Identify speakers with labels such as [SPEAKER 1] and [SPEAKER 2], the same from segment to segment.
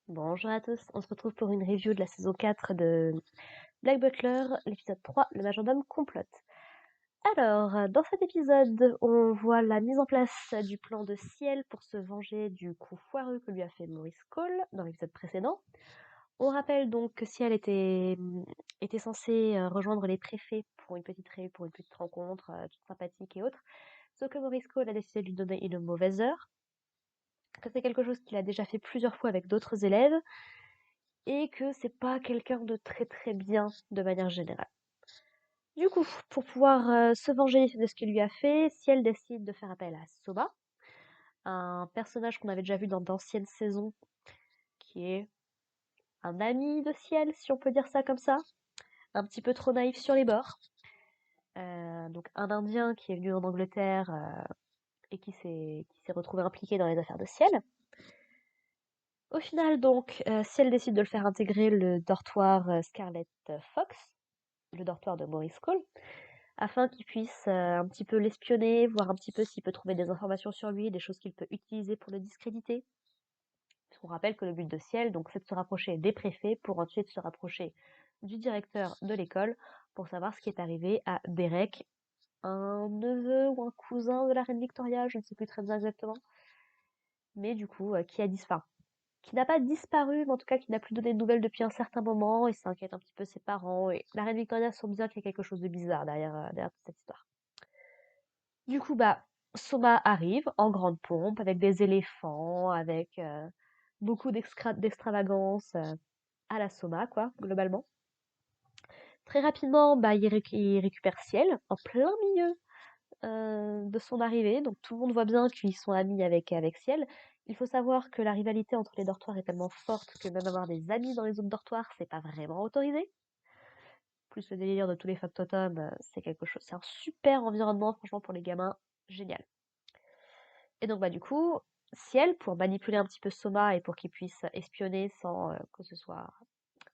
[SPEAKER 1] Bonjour à tous, on se retrouve pour une review de la saison 4 de Black Butler, l'épisode 3, le majordome complote. Alors, dans cet épisode, on voit la mise en place du plan de Ciel pour se venger du coup foireux que lui a fait Maurice Cole dans l'épisode précédent. On rappelle donc que Ciel était censé rejoindre les préfets pour une petite rencontre toute sympathique et autre, sauf que Maurice Cole a décidé de lui donner une mauvaise heure, que c'est quelque chose qu'il a déjà fait plusieurs fois avec d'autres élèves, et que c'est pas quelqu'un de très très bien de manière générale. Du coup, pour pouvoir se venger de ce qu'il lui a fait, Ciel décide de faire appel à Soma, un personnage qu'on avait déjà vu dans d'anciennes saisons, qui est un ami de Ciel, si on peut dire ça comme ça, un petit peu trop naïf sur les bords. Donc un Indien qui est venu en Angleterre et qui s'est retrouvé impliqué dans les affaires de Ciel. Au final, donc, Ciel décide de le faire intégrer le dortoir Scarlet Fox, le dortoir de Maurice Cole, afin qu'il puisse un petit peu l'espionner, voir un petit peu s'il peut trouver des informations sur lui, des choses qu'il peut utiliser pour le discréditer. On rappelle que le but de Ciel, donc, c'est de se rapprocher des préfets pour ensuite se rapprocher du directeur de l'école pour savoir ce qui est arrivé à Derek, un neveu ou un cousin de la reine Victoria, je ne sais plus très bien exactement, mais du coup, qui a disparu. Qui n'a pas disparu, mais en tout cas qui n'a plus donné de nouvelles depuis un certain moment, et ça inquiète un petit peu ses parents, et la reine Victoria sent bien qu'il y a quelque chose de bizarre derrière toute cette histoire. Du coup, bah, Soma arrive en grande pompe, avec des éléphants, avec beaucoup d'extravagance à la Soma, quoi, globalement. Très rapidement, bah, il récupère Ciel, en plein milieu de son arrivée, donc tout le monde voit bien qu'ils sont amis avec Ciel. Il faut savoir que la rivalité entre les dortoirs est tellement forte que même avoir des amis dans les autres dortoirs, c'est pas vraiment autorisé. Plus le délire de tous les factotums, c'est quelque chose, c'est un super environnement, franchement, pour les gamins, génial. Et donc, bah, du coup, Ciel, pour manipuler un petit peu Soma et pour qu'il puisse espionner sans que ce soit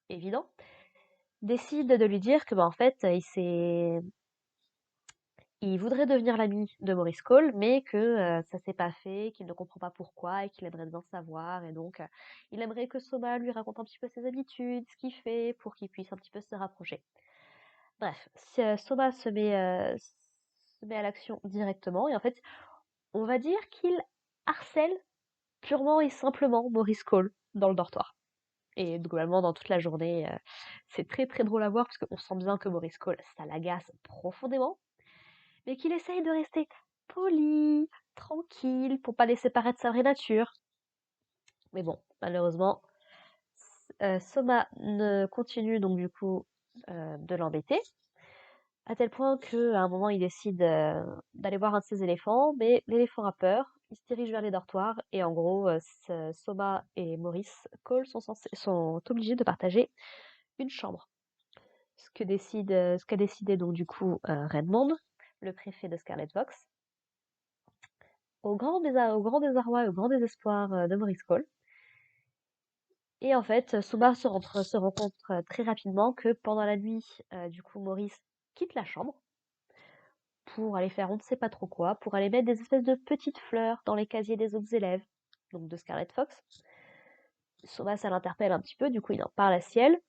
[SPEAKER 1] évident, décide de lui dire que, bah, en fait, il voudrait devenir l'ami de Maurice Cole, mais que ça s'est pas fait, qu'il ne comprend pas pourquoi et qu'il aimerait bien savoir. Et donc, il aimerait que Soma lui raconte un petit peu ses habitudes, ce qu'il fait, pour qu'il puisse un petit peu se rapprocher. Bref, Soma se met à l'action directement. Et en fait, on va dire qu'il harcèle purement et simplement Maurice Cole dans le dortoir. Et globalement, dans toute la journée, c'est très très drôle à voir parce qu'on sent bien que Maurice Cole, ça l'agace profondément, mais qu'il essaye de rester poli, tranquille, pour pas laisser paraître sa vraie nature. Mais bon, malheureusement, Soma ne continue donc du coup de l'embêter, à tel point qu'à un moment il décide d'aller voir un de ses éléphants, mais l'éléphant a peur, il se dirige vers les dortoirs, et en gros, Soma et Maurice Cole sont obligés de partager une chambre. Ce qu'a décidé donc du coup Redmond, le préfet de Scarlet Fox, au grand désarroi et au grand désespoir de Maurice Cole. Et en fait, Soma se rend compte très rapidement que pendant la nuit, du coup, Maurice quitte la chambre pour aller faire on ne sait pas trop quoi, pour aller mettre des espèces de petites fleurs dans les casiers des autres élèves, donc de Scarlet Fox. Soma, ça l'interpelle un petit peu, du coup, il en parle à Ciel.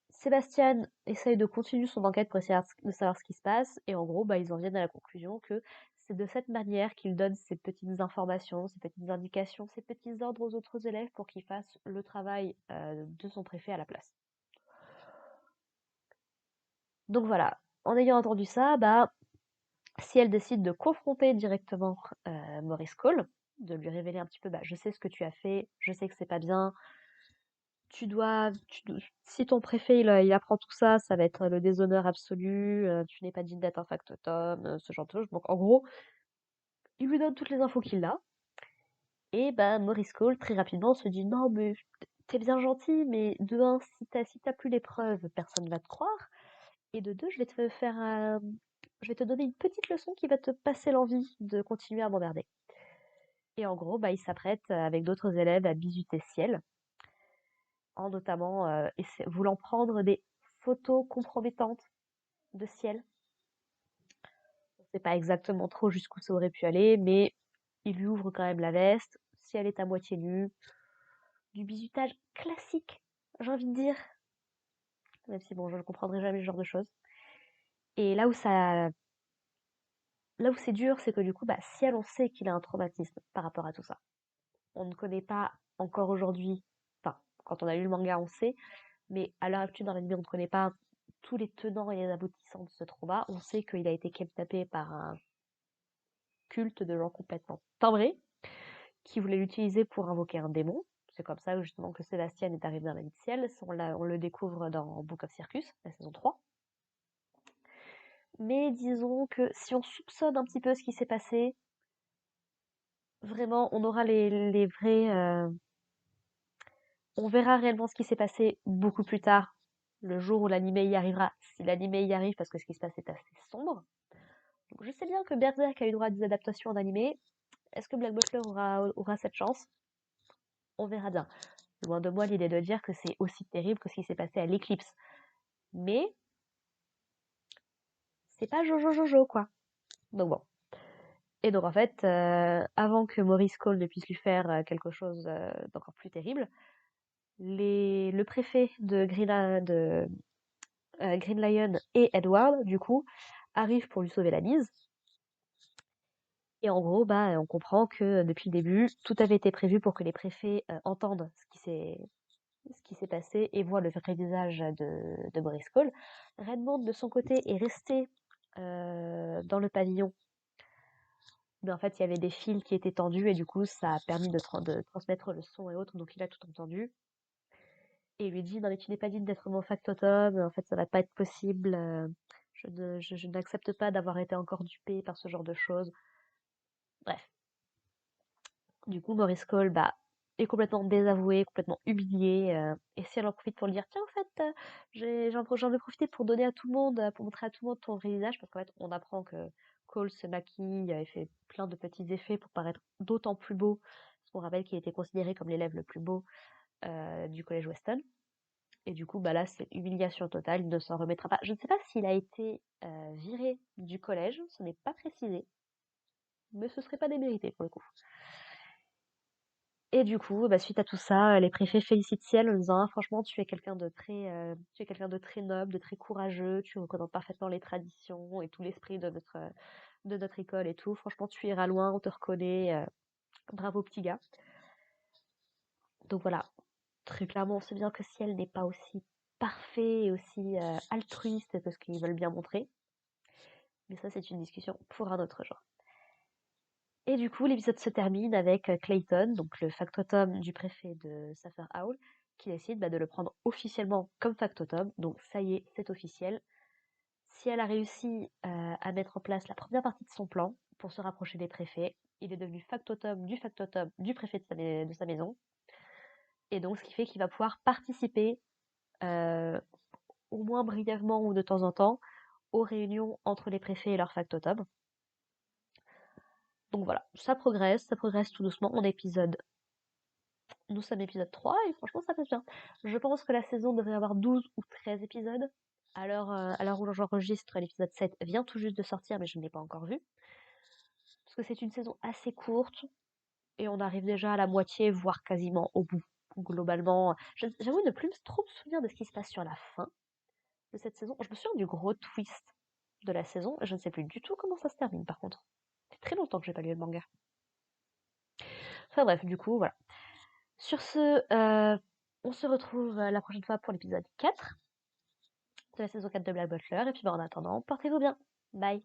[SPEAKER 1] Sébastien essaye de continuer son enquête pour essayer de savoir ce qui se passe, et en gros, bah, ils en viennent à la conclusion que c'est de cette manière qu'il donne ces petites informations, ces petites indications, ces petits ordres aux autres élèves pour qu'ils fassent le travail de son préfet à la place. Donc voilà, en ayant entendu ça, bah, si elle décide de confronter directement Maurice Cole, de lui révéler un petit peu, bah, je sais ce que tu as fait, je sais que c'est pas bien, si ton préfet il apprend tout ça, ça va être le déshonneur absolu, tu n'es pas digne d'être un factotum, ce genre de choses. Donc en gros, il lui donne toutes les infos qu'il a, et bah Maurice Cole très rapidement se dit non mais t'es bien gentil, mais de un, si t'as plus les preuves, personne va te croire, et de deux, je vais te donner une petite leçon qui va te passer l'envie de continuer à m'emmerder. Et en gros, bah il s'apprête avec d'autres élèves à bisuter Ciel, en notamment voulant prendre des photos compromettantes de Ciel. On ne sait pas exactement trop jusqu'où ça aurait pu aller, mais il lui ouvre quand même la veste. Ciel est à moitié nu. du bizutage classique, j'ai envie de dire. Même si bon, je ne comprendrai jamais ce genre de choses. Et là où c'est dur, c'est que du coup, bah, si elle, on sait qu'il a un traumatisme par rapport à tout ça. On ne connaît pas encore aujourd'hui, enfin, quand on a lu le manga, on sait, mais à l'heure actuelle dans l'anime, on ne connaît pas tous les tenants et les aboutissants de ce trauma. On sait qu'il a été kidnappé par un culte de gens complètement timbrés, qui voulait l'utiliser pour invoquer un démon. C'est comme ça justement que Sébastien est arrivé dans la vie de ciel. On le découvre dans Book of Circus, la saison 3. Mais disons que si on soupçonne un petit peu ce qui s'est passé, vraiment, on aura les vrais... on verra réellement ce qui s'est passé beaucoup plus tard, le jour où l'animé y arrivera, si l'animé y arrive, parce que ce qui se passe est assez sombre. Donc je sais bien que Berserk a eu droit à des adaptations en animé. Est-ce que Black Butler aura cette chance? On verra bien. Loin de moi l'idée de dire que c'est aussi terrible que ce qui s'est passé à l'Eclipse. Mais c'est pas Jojo Jojo, quoi. Donc bon. Et donc en fait, avant que Maurice Cole ne puisse lui faire quelque chose d'encore plus terrible, le préfet de Green Lion et Edward, du coup, arrivent pour lui sauver la mise. Et en gros, bah, on comprend que depuis le début, tout avait été prévu pour que les préfets entendent ce qui s'est passé et voient le vrai visage de Maurice Cole. Redmond, de son côté, est resté dans le pavillon. Mais en fait, il y avait des fils qui étaient tendus et du coup, ça a permis de transmettre le son et autres, donc il a tout entendu. Et il lui dit, non mais tu n'es pas digne d'être mon factotum, en fait ça va pas être possible, je n'accepte pas d'avoir été encore dupé par ce genre de choses. Bref. Du coup, Maurice Cole, bah, est complètement désavoué, complètement humilié, et si elle en profite pour lui dire, tiens, en fait, j'en ai profité pour donner à tout le monde, pour montrer à tout le monde ton vrai visage, parce qu'en fait, on apprend que Cole se maquille et fait plein de petits effets pour paraître d'autant plus beau, parce qu'on rappelle qu'il était considéré comme l'élève le plus beau du collège Weston. Et du coup, bah là, c'est humiliation totale, il ne s'en remettra pas. Je ne sais pas s'il a été viré du collège, ce n'est pas précisé, mais ce serait pas démérité pour le coup. Et du coup, bah, suite à tout ça, les préfets félicitent Ciel en disant: «Ah franchement, tu es quelqu'un de très noble, de très courageux, tu représentes parfaitement les traditions et tout l'esprit de notre école et tout. Franchement, tu iras loin, on te reconnaît, bravo petit gars». Donc voilà, très clairement, on sait bien que Ciel n'est pas aussi parfait et aussi altruiste que ce qu'ils veulent bien montrer. Mais ça, c'est une discussion pour un autre jour. Et du coup, l'épisode se termine avec Clayton, donc le factotum du préfet de Sapphire Owl, qui décide de le prendre officiellement comme factotum. Donc ça y est, c'est officiel. Si elle a réussi à mettre en place la première partie de son plan pour se rapprocher des préfets, il est devenu factotum du préfet de sa maison. Et donc ce qui fait qu'il va pouvoir participer, euh, au moins brièvement ou de temps en temps, aux réunions entre les préfets et leurs factotums. Donc voilà, ça progresse tout doucement. Nous sommes épisode 3 et franchement ça passe bien. Je pense que la saison devrait avoir 12 ou 13 épisodes. À l'heure où j'enregistre, l'épisode 7 vient tout juste de sortir mais je ne l'ai pas encore vu. Parce que c'est une saison assez courte et on arrive déjà à la moitié, voire quasiment au bout. Globalement, j'avoue ne plus trop me souvenir de ce qui se passe sur la fin de cette saison. Je me souviens du gros twist de la saison et je ne sais plus du tout comment ça se termine par contre. C'est très longtemps que j'ai pas lu le manga. Enfin bref, du coup, voilà. Sur ce, on se retrouve la prochaine fois pour l'épisode 4 de la saison 4 de Black Butler. Et puis en attendant, portez-vous bien. Bye.